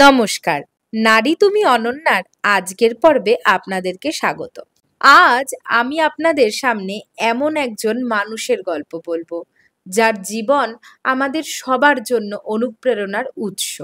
নমস্কার, নারী তুমি অনন্যার আজকের পর্বে আপনাদেরকে স্বাগত। আজ আমি আপনাদের সামনে এমন একজন মানুষের গল্প বলবো, যার জীবন আমাদের সবার জন্য অনুপ্রেরণার উৎস।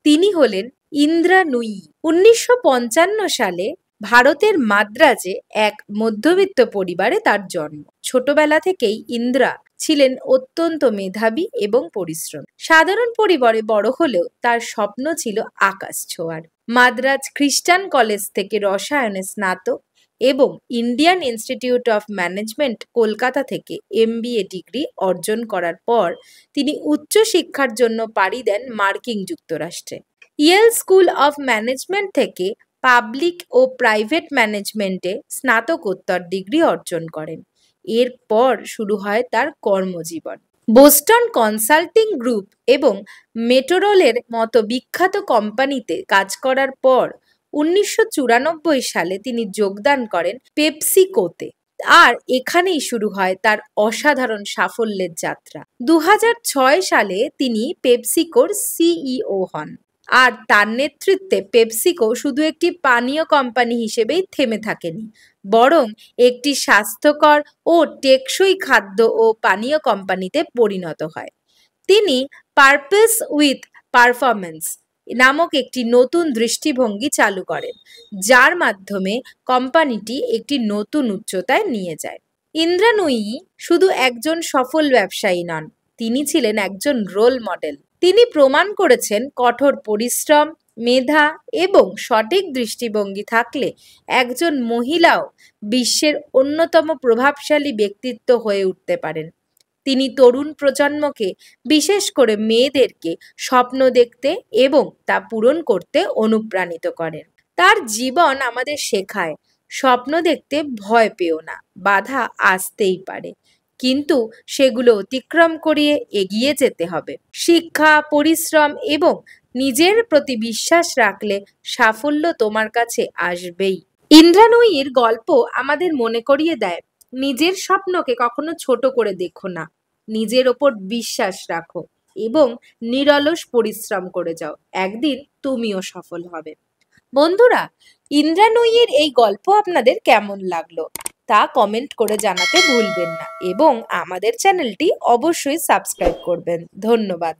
তিনি হলেন ইন্দ্রা নুয়ি। 1955 সালে ভারতের মাদ্রাজে এক মধ্যবিত্ত পরিবারে তার জন্ম। ছোটবেলা থেকেই ইন্দ্রা ছিলেন অত্যন্ত মেধাবী এবং পরিশ্রমী। সাধারণ পরিবারে বড় হলেও তার স্বপ্ন ছিল আকাশ ছোঁয়ার। মাদ্রাজ খ্রিস্টান কলেজ থেকে রসায়নে স্নাতক এবং Indian institute of management Kolkata থেকে MBA ডিগ্রি অর্জন করার পর তিনি উচ্চশিক্ষার জন্য পাড়ি দেন মার্কিন যুক্তরাষ্ট্রে। ইয়েল স্কুল অফ ম্যানেজমেন্ট থেকে পাবলিক ও প্রাইভেট ম্যানেজমেন্টে স্নাতকোত্তর ডিগ্রি অর্জন করেন। এরপর শুরু হয় তার কর্মজীবন। বোস্টন কনসাল্টিং গ্রুপ এবং মেটোরোলের মতো বিখ্যাত কোম্পানিতে কাজ করার পর 1994 সালে তিনি যোগদান করেন পেপসিকোতে। আর এখানেই শুরু হয় তার অসাধারণ সাফল্যের যাত্রা। 2006 সালে তিনি পেপসিকোর CEO হন। আর তার নেতৃত্বে পেপসিকো শুধু একটি পানীয় কোম্পানি হিসেবেই থেমে থাকেনি, বরং একটি স্বাস্থ্যকর ও টেকসই খাদ্য ও পানীয় কোম্পানিতে পরিণত হয়। তিনি পারপাস উইথ পারফরম্যান্স নামক একটি নতুন দৃষ্টিভঙ্গি চালু করেন, যার মাধ্যমে কোম্পানিটি একটি নতুন উচ্চতায় নিয়ে যায়। ইন্দ্রা নুয়ি শুধু একজন সফল ব্যবসায়ী নন, তিনি ছিলেন একজন রোল মডেল। তিনি প্রমাণ করেছেন কঠোর পরিশ্রম, মেধা এবং সঠিক দৃষ্টিভঙ্গি থাকলে একজন মহিলাও বিশ্বের অন্যতম প্রভাবশালী ব্যক্তিত্ব হয়ে উঠতে পারেন। তিনি তরুণ প্রজন্মকে, বিশেষ করে মেয়েদেরকে, স্বপ্ন দেখতে এবং তা পূরণ করতে অনুপ্রাণিত করেন। তার জীবন আমাদের শেখায়, স্বপ্ন দেখতে ভয় পেও না, বাধা আসতেই পারে, কিন্তু সেগুলো অতিক্রম করিয়ে এগিয়ে যেতে হবে। শিক্ষা, পরিশ্রম এবং নিজের প্রতি বিশ্বাস রাখলে সাফল্য তোমার কাছে আসবেই। ইন্দ্রা নুয়ির গল্প আমাদের মনে করিয়ে দেয়, নিজের স্বপ্নকে কখনো ছোট করে দেখো না, নিজের ওপর বিশ্বাস রাখো এবং নিরলস পরিশ্রম করে যাও, একদিন তুমিও সফল হবে। বন্ধুরা, ইন্দ্রা নুয়ির এই গল্প আপনাদের কেমন লাগলো তা কমেন্ট করে জানাতে ভুলবেন না এবং আমাদের চ্যানেলটি অবশ্যই সাবস্ক্রাইব করবেন। ধন্যবাদ।